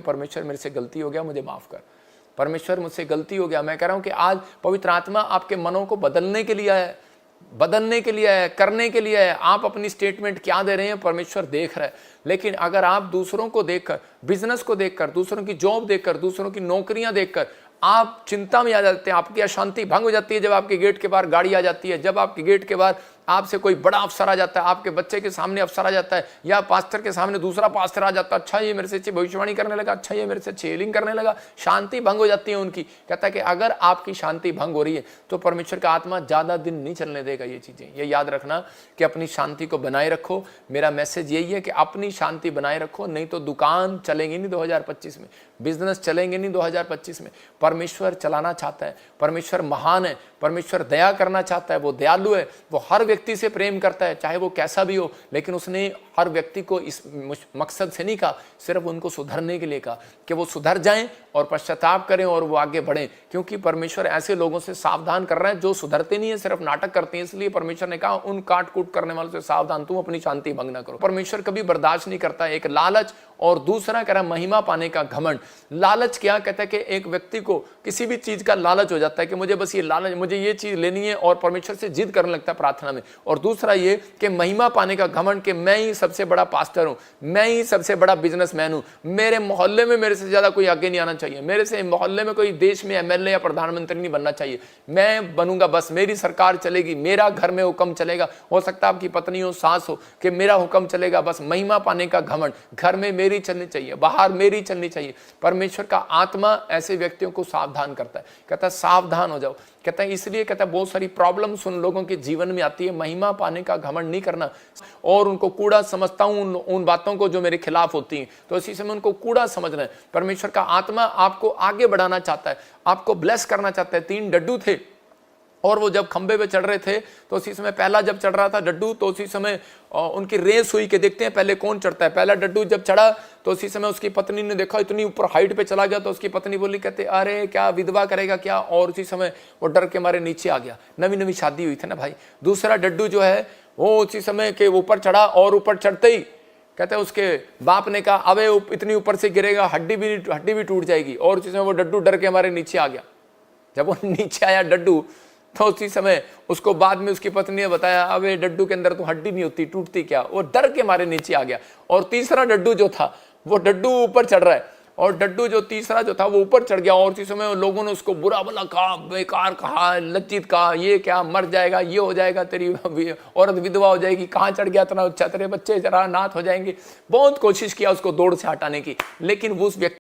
परमेश्वर मेरे से गलती हो गया, मुझे माफ कर, परमेश्वर मुझसे गलती हो गया। मैं कह रहा हूं कि आज पवित्र आत्मा आपके मनों को बदलने के लिए है, बदलने के लिए है, करने के लिए है। आप अपनी स्टेटमेंट क्या दे रहे हैं परमेश्वर देख रहा है। लेकिन अगर आप दूसरों को देखकर, बिजनेस को देखकर, दूसरों की जॉब देखकर, दूसरों की नौकरियां देखकर आप चिंता में आ जाते हैं, आपकी अशांति भंग हो जाती है। जब आपके गेट के बाहर गाड़ी आ जाती है, जब आपके गेट के बाहर आपसे कोई बड़ा अफसर आ जाता है, आपके बच्चे के सामने अफसर आ जाता है, या पास्टर के सामने दूसरा पास्टर आ जाता है, अच्छा ये मेरे से अच्छी भविष्यवाणी करने लगा, अच्छा ये मेरे से अच्छी हीलिंग करने लगा, शांति भंग हो जाती है उनकी। कहता है कि अगर आपकी शांति भंग हो रही है तो परमेश्वर का आत्मा ज्यादा दिन नहीं चलने देगा ये चीजें। ये याद रखना कि अपनी शांति को बनाए रखो। मेरा मैसेज यही है कि अपनी शांति बनाए रखो, नहीं तो दुकान चलेंगी नहीं 2025 में, बिजनेस चलेंगे नहीं 2025 में। परमेश्वर चलाना चाहता है, परमेश्वर महान है, परमेश्वर दया करना चाहता है, वो दयालु है, वो हर व्यक्ति से प्रेम करता है चाहे वो कैसा भी हो। लेकिन उसने हर व्यक्ति को इस मकसद से नहीं कहा, सिर्फ उनको सुधरने के लिए कहा कि वो सुधर जाएं और पश्चाताप करें और वो आगे बढ़ें। क्योंकि परमेश्वर ऐसे लोगों से सावधान कर रहा है जो सुधरते नहीं है, सिर्फ नाटक करते हैं। इसलिए परमेश्वर ने कहा उन काट कूट करने वालों से सावधान, तुम अपनी शांति भंग ना करो। परमेश्वर कभी बर्दाश्त नहीं करता एक लालच, और दूसरा कह रहा महिमा पाने का घमंड। लालच क्या कहता है कि एक व्यक्ति को किसी भी चीज का लालच हो जाता है कि मुझे बस ये लालच, मुझे ये चीज लेनी है, और परमेश्वर से जिद करने लगता है प्रार्थना में। और दूसरा ये कि महिमा पाने का घमंड कि मैं ही सबसे बड़ा पास्टर हूं, मैं ही सबसे बड़ा बिजनेसमैन हूं, मेरे मोहल्ले में मेरे से ज्यादा कोई आगे नहीं आना चाहिए, मेरे से मोहल्ले में कोई देश में एमएलए या प्रधानमंत्री नहीं बनना चाहिए, मैं बनूंगा, बस मेरी सरकार चलेगी, मेरा घर में हुक्म चलेगा। हो सकता है आपकी पत्नी हो, सास हो, कि मेरा हुक्म चलेगा, बस महिमा पाने का घमंड, घर में मेरी चलनी चाहिए, बाहर मेरी चलनी चाहिए। परमेश्वर का आत्मा ऐसे व्यक्तियों को सावधान करता है, कहता है सावधान हो जाओ। कहता है इसलिए कहता है बहुत सारी प्रॉब्लम्स उन लोगों के जीवन में आती है, महिमा पाने का घमंड नहीं करना, और उनको कूड़ा समझता हूं उन बातों को जो मेरे खिलाफ होती हैं, तो इसी समय उनको कूड़ा समझना है। परमेश्वर का आत्मा आपको आगे बढ़ाना चाहता है, आपको ब्लेस करना चाहता है। 3 डड्डू थे और वो जब खंबे पे चढ़ रहे थे तो उसी समय पहला जब चढ़ रहा था डड्डू, तो उसी समय उनकी रेस हुई कि देखते हैं पहले कौन चढ़ता है। पहला डड्डू जब चढ़ा तो उसी समय उसकी पत्नी ने देखा इतनी ऊपर हाइट पे चला गया, तो उसकी पत्नी बोली, कहते अरे क्या विधवा करेगा क्या, और उसी समय वो डर के मारे नीचे आ गया। नवी नवी शादी हुई थी ना भाई। दूसरा डड्डू जो है वो उसी समय के ऊपर चढ़ा, और ऊपर चढ़ते ही कहते हैं उसके बाप ने कहा अबे इतनी ऊपर से गिरेगा, हड्डी भी टूट जाएगी, और उसी समय वो डड्डू डर के मारे नीचे आ गया। जब वो नीचे आया डड्डू, तो उसी समय उसको बाद में उसकी पत्नी ने बताया अबे डड्डू के अंदर तो हड्डी नहीं होती, टूटती क्या, वो डर के मारे नीचे आ गया। और तीसरा डड्डू जो था वो डड्डू ऊपर चढ़ रहा है, और डड्डू जो तीसरा जो था वो ऊपर चढ़ गया, और उसी समय लोगों ने उसको बुरा भला कहा, बेकार कहा, लज्जित कहा, ये क्या मर जाएगा, ये हो जाएगा, तेरी औरत विधवा हो जाएगी, कहाँ चढ़ गया इतना अच्छा, तेरे बच्चे जरा नाथ हो जाएंगे। बहुत कोशिश किया उसको दौड़ से हटाने की, लेकिन वो उस व्यक्ति